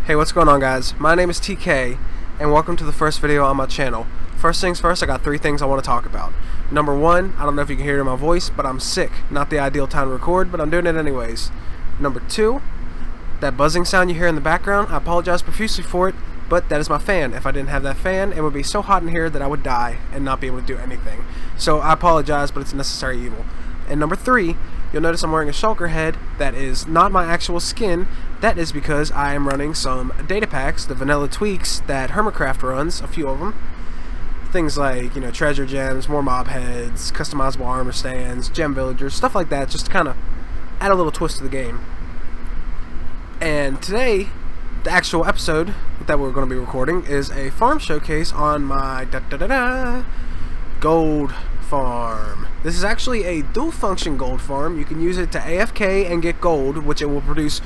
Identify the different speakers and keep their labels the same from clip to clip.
Speaker 1: Hey, what's going on, guys? My name is TK, and welcome to the first video on my channel. First things first, I got three things I want to talk about. Number one, I don't know if you can hear it in my voice, but I'm sick. Not the ideal time to record, but I'm doing it anyways. Number two, that buzzing sound you hear in the background, I apologize profusely for it, but that is my fan. If I didn't have that fan, it would be so hot in here that I would die and not be able to do anything. So I apologize, but it's a necessary evil. And number three, you'll notice I'm wearing a shulker head that is not my actual skin. That is because I am running some data packs, the vanilla tweaks that Hermitcraft runs, a few of them. Things like, treasure gems, more mob heads, customizable armor stands, gem villagers, stuff like that, just to kind of add a little twist to the game. And today, the actual episode that we're going to be recording is a farm showcase on my gold farm. This is actually a dual function gold farm. You can use it to AFK and get gold, which it will produce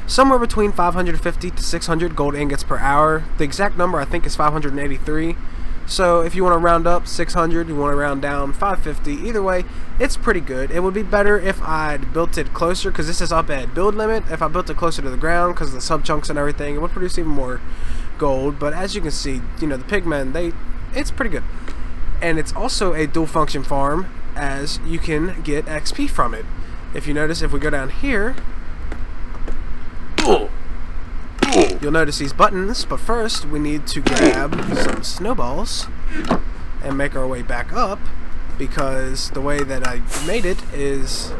Speaker 1: somewhere between 550 to 600 gold ingots per hour. The exact number I think is 583. So if you want to round up 600, you want to round down 550, either way, it's pretty good. It would be better if I'd built it closer, because this is up at build limit. If I built it closer to the ground, because of the sub chunks and everything, it would produce even more gold. But as you can see, the pigmen, it's pretty good. And it's also a dual function farm, as you can get XP from it. If you notice, if we go down here, you'll notice these buttons, but first we need to grab some snowballs and make our way back up, because the way that I made it is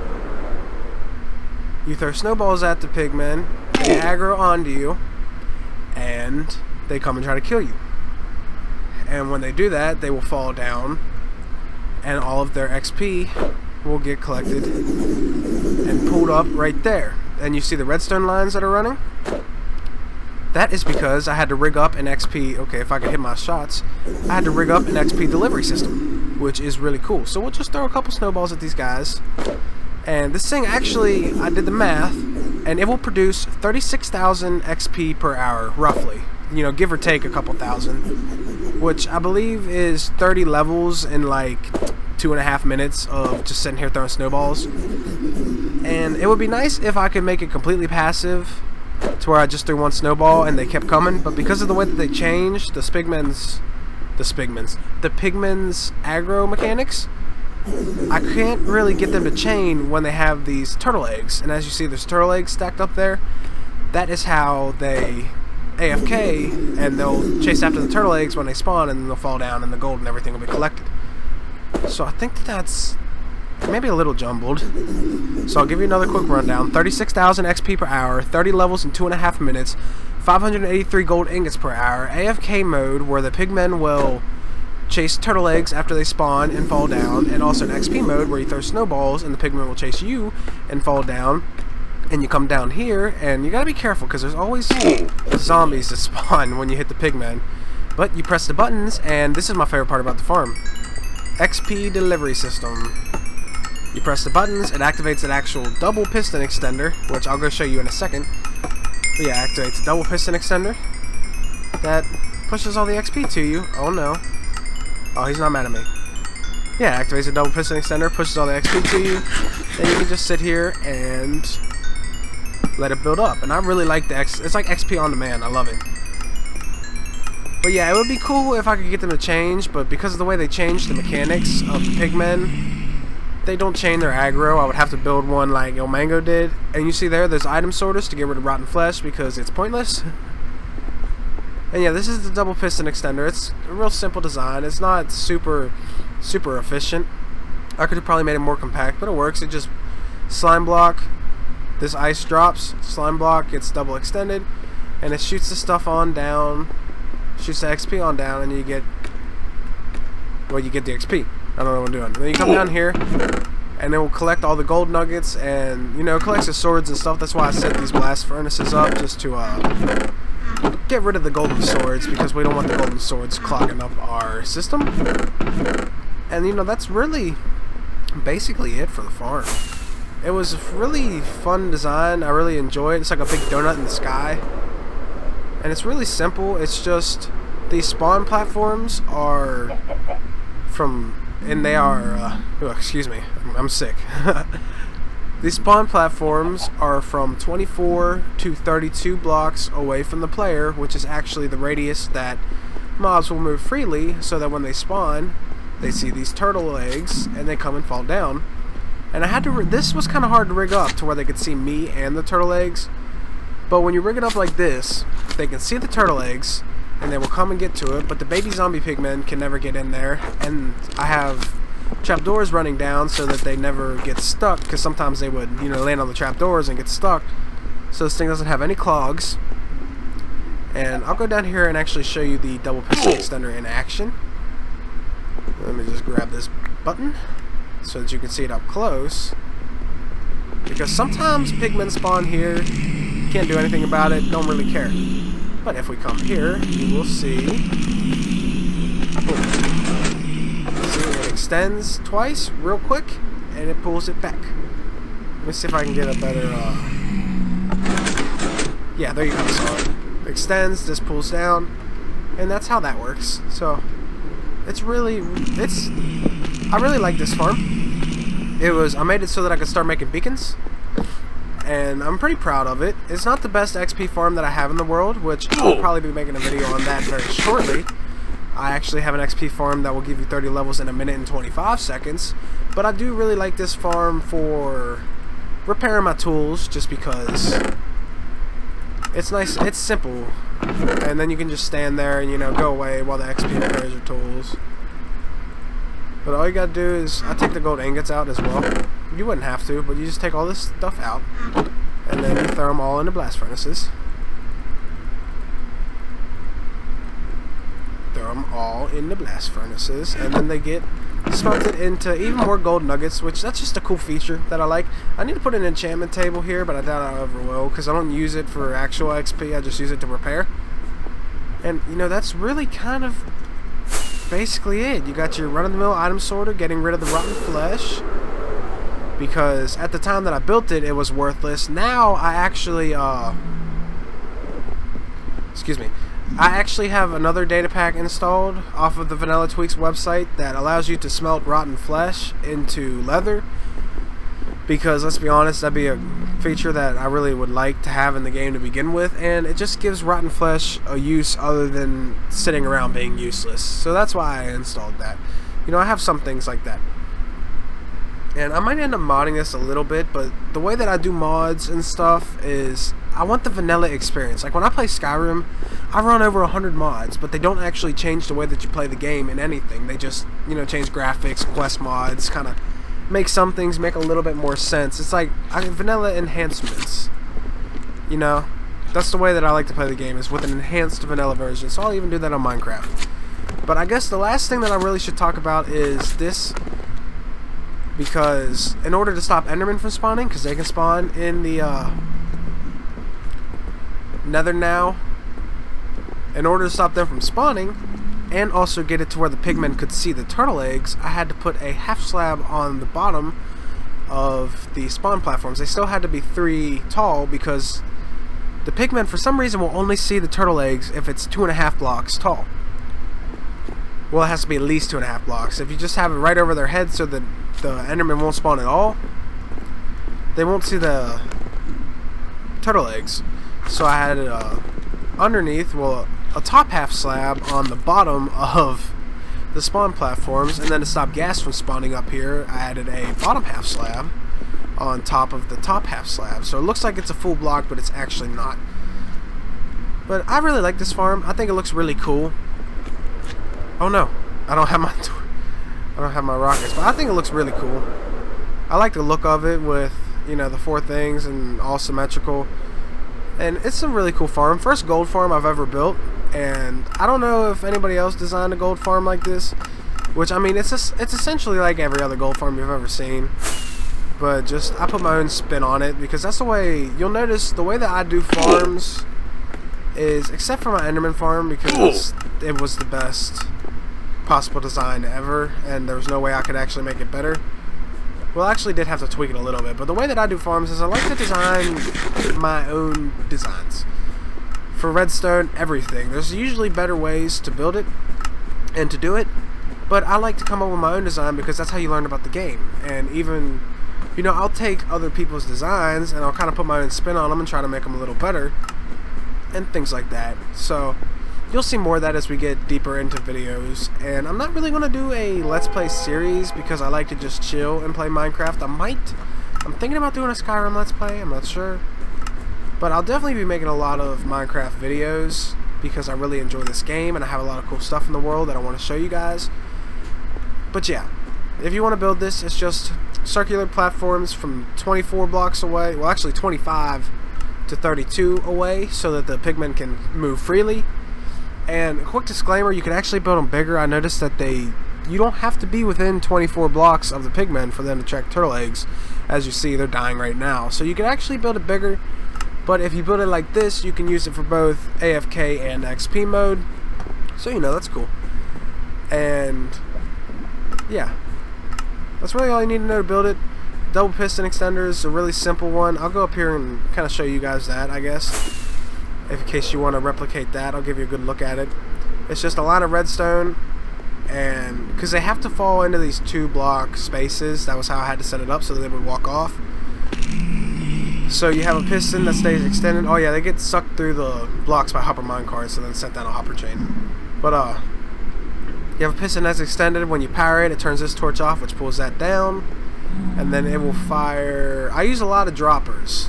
Speaker 1: you throw snowballs at the pigmen, they aggro onto you, and they come and try to kill you. And when they do that, they will fall down, and all of their XP will get collected and pulled up right there. And you see the redstone lines that are running? That is because I had to rig up an XP, okay, if I could hit my shots, I had to rig up an XP delivery system, which is really cool. So we'll just throw a couple snowballs at these guys. And this thing actually, I did the math, and it will produce 36,000 XP per hour, roughly. Give or take a couple thousand, which I believe is 30 levels in like 2.5 minutes of just sitting here throwing snowballs. And it would be nice if I could make it completely passive, to where I just threw one snowball and they kept coming, but because of the way that they changed the pigmen's aggro mechanics, I can't really get them to chain when they have these turtle eggs. And as you see, there's turtle eggs stacked up there. That is how they AFK, and they'll chase after the turtle eggs when they spawn, and then they'll fall down and the gold and everything will be collected. So I think that's maybe a little jumbled. So I'll give you another quick rundown. 36,000 XP per hour, 30 levels in 2.5 minutes, 583 gold ingots per hour, AFK mode where the pigmen will chase turtle eggs after they spawn and fall down, and also an XP mode where you throw snowballs and the pigmen will chase you and fall down. And you come down here, and you gotta be careful because there's always zombies that spawn when you hit the pigmen. But you press the buttons, and this is my favorite part about the farm. XP delivery system. You press the buttons, it activates an actual double piston extender, which I'll go show you in a second. But yeah, it activates a double piston extender that pushes all the XP to you. Oh no. Oh, he's not mad at me. Yeah, activates a double piston extender, pushes all the XP to you. Then you can just sit here and let it build up. And I really like it's like XP on demand. I love it. But yeah, it would be cool if I could get them to change, but because of the way they changed the mechanics of the pigmen, they don't chain their aggro. I would have to build one like El Mango did. And you see there's item sorters to get rid of rotten flesh because it's pointless. And yeah, this is the double piston extender. It's a real simple design. It's not super efficient. I could have probably made it more compact, but it works. It just slime block. This ice drops, slime block gets double extended, and it shoots the stuff on down, shoots the XP on down, and you get the XP. I don't know what I'm doing. And then you come down here, and it will collect all the gold nuggets, and it collects the swords and stuff. That's why I set these blast furnaces up, just to get rid of the golden swords, because we don't want the golden swords clogging up our system. And that's really basically it for the farm. It was a really fun design. I really enjoy it. It's like a big donut in the sky. And it's really simple. It's just these spawn platforms are excuse me, I'm sick. These spawn platforms are from 24 to 32 blocks away from the player, which is actually the radius that mobs will move freely, so that when they spawn, they see these turtle eggs and they come and fall down. And I had to. This was kind of hard to rig up to where they could see me and the turtle eggs. But when you rig it up like this, they can see the turtle eggs and they will come and get to it. But the baby zombie pigmen can never get in there. And I have trapdoors running down so that they never get stuck, because sometimes they would, land on the trapdoors and get stuck. So this thing doesn't have any clogs. And I'll go down here and actually show you the double pistol extender in action. Let me just grab this button so that you can see it up close. Because sometimes pigmen spawn here, can't do anything about it, don't really care. But if we come here, you will see. See, it extends twice, real quick, and it pulls it back. Let me see if I can get a better. Yeah, there you go. So it extends, this pulls down, and that's how that works. So I really like this farm. I made it so that I could start making beacons, and I'm pretty proud of it. It's not the best XP farm that I have in the world, which I'll probably be making a video on that very shortly. I actually have an XP farm that will give you 30 levels in a minute and 25 seconds, but I do really like this farm for repairing my tools, just because it's nice, it's simple, and then you can just stand there and go away while the XP repairs your tools. But all you gotta do is, I take the gold ingots out as well. You wouldn't have to, but you just take all this stuff out, and then you throw them all into blast furnaces. Throw them all into blast furnaces, and then they get smelted into even more gold nuggets, which that's just a cool feature that I like. I need to put an enchantment table here, but I doubt I ever will, because I don't use it for actual XP, I just use it to repair. And that's really kind of basically it. You got your run-of-the-mill item sorter, getting rid of the rotten flesh, because at the time that I built it, it was worthless. Now I actually I actually have another data pack installed off of the Vanilla Tweaks website that allows you to smelt rotten flesh into leather, because let's be honest, that'd be a feature that I really would like to have in the game to begin with, and it just gives rotten flesh a use other than sitting around being useless. So that's why I installed that. I have some things like that. And I might end up modding this a little bit, but the way that I do mods and stuff is I want the vanilla experience. Like when I play Skyrim, I run over 100 mods, but they don't actually change the way that you play the game in anything. They just, change graphics, quest mods, kind of make some things make a little bit more sense. It's like vanilla enhancements. That's the way that I like to play the game, is with an enhanced vanilla version. So I'll even do that on Minecraft. But I guess the last thing that I really should talk about is this. Because in order to stop Endermen from spawning, because they can spawn in the Nether now, in order to stop them from spawning, and also get it to where the pigmen could see the turtle eggs, I had to put a half slab on the bottom of the spawn platforms. They still had to be 3 tall, because the pigmen for some reason will only see the turtle eggs if it's 2.5 blocks tall. Well, it has to be at least 2.5 blocks. If you just have it right over their head so that the Enderman won't spawn at all, they won't see the turtle eggs. So I had it underneath, well, a top half slab on the bottom of the spawn platforms, and then to stop gas from spawning up here, I added a bottom half slab on top of the top half slab. So it looks like it's a full block, but it's actually not. But I really like this farm. I think it looks really cool. Oh no, I don't have my rockets, but I think it looks really cool. I like the look of it with, the 4 things and all symmetrical. And it's a really cool farm. First gold farm I've ever built, and I don't know if anybody else designed a gold farm like this. Which, I mean, it's essentially like every other gold farm you've ever seen. But just, I put my own spin on it, because that's the way, you'll notice the way that I do farms is, except for my Enderman farm, because it was the best possible design ever, and there was no way I could actually make it better. Well, I actually did have to tweak it a little bit, but the way that I do farms is I like to design my own designs. For redstone, everything. There's usually better ways to build it and to do it, but I like to come up with my own design, because that's how you learn about the game. And even you know, I'll take other people's designs and I'll kind of put my own spin on them and try to make them a little better and things like that. So you'll see more of that as we get deeper into videos. And I'm not really going to do a Let's Play series because I like to just chill and play Minecraft. I'm thinking about doing a Skyrim Let's Play, I'm not sure. But I'll definitely be making a lot of Minecraft videos because I really enjoy this game and I have a lot of cool stuff in the world that I want to show you guys. But yeah, if you want to build this, it's just circular platforms from 24 blocks away, well actually 25 to 32 away, so that the pigmen can move freely. And a quick disclaimer, you can actually build them bigger. I noticed that you don't have to be within 24 blocks of the pigmen for them to check turtle eggs. As you see, they're dying right now. So you can actually build it bigger, but if you build it like this, you can use it for both AFK and XP mode. So you know, that's cool. And yeah, that's really all you need to know to build it. Double piston extender is a really simple one. I'll go up here and kind of show you guys that, I guess. In case you want to replicate that, I'll give you a good look at it. It's just a line of redstone, and because they have to fall into these 2 block spaces, that was how I had to set it up so that they would walk off. So you have a piston that stays extended. Oh yeah, they get sucked through the blocks by hopper minecarts and then sent down a hopper chain. But you have a piston that's extended. When you power it, it turns this torch off, which pulls that down, and then it will fire. I use a lot of droppers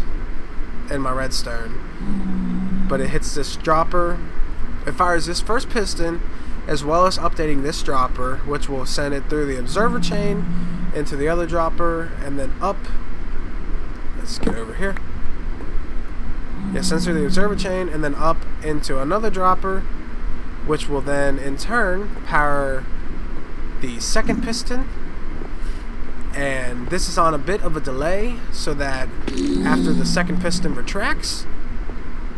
Speaker 1: in my redstone, but it hits this dropper. It fires this first piston, as well as updating this dropper, which will send it through the observer chain into the other dropper, and then up. Let's get over here. Yeah, sends through the observer chain, and then up into another dropper, which will then in turn power the second piston. And this is on a bit of a delay, so that after the second piston retracts,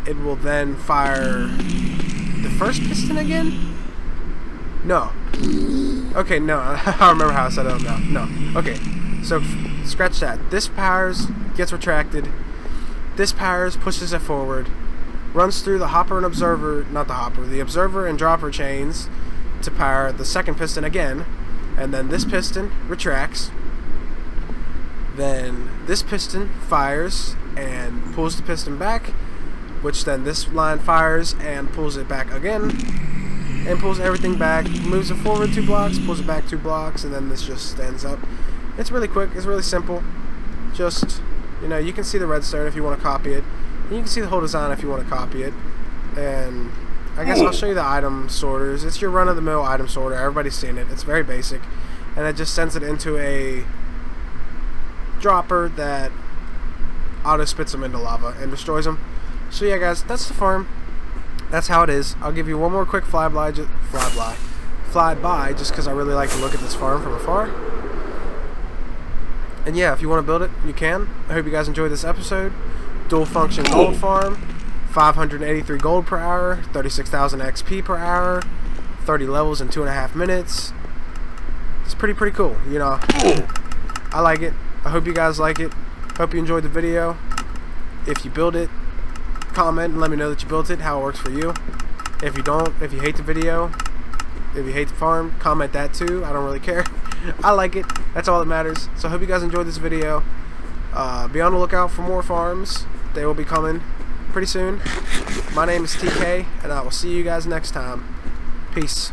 Speaker 1: it will then fire the first piston again? No. Okay, no. I remember how I set it up now. No. Okay, so scratch that. This powers, gets retracted. This powers, pushes it forward. Runs through the hopper and observer, not the hopper, the observer and dropper chains to power the second piston again. And then this piston retracts. Then this piston fires and pulls the piston back, which then this line fires and pulls it back again, and pulls everything back, moves it forward 2 blocks, pulls it back 2 blocks, and then this just stands up. It's really quick, it's really simple. Just, you know, you can see the redstone if you want to copy it, and you can see the whole design if you want to copy it. And I guess I'll show you the item sorters. It's your run-of-the-mill item sorter, everybody's seen it, it's very basic, and it just sends it into a dropper that auto spits them into lava and destroys them. So yeah guys, that's the farm. That's how it is. I'll give you one more quick flyby just because I really like to look at this farm from afar. And yeah, if you want to build it, you can. I hope you guys enjoyed this episode. Dual function gold farm, 583 gold per hour, 36,000 XP per hour, 30 levels in 2.5 minutes. It's pretty cool, you know. I like it. I hope you guys like it. Hope you enjoyed the video. If you build it, comment and let me know that you built it, how it works for you. If you don't, if you hate the video, if you hate the farm, comment that too. I don't really care. I like it. That's all that matters. So I hope you guys enjoyed this video. Be on the lookout for more farms. They will be coming pretty soon. My name is TK, and I will see you guys next time. Peace.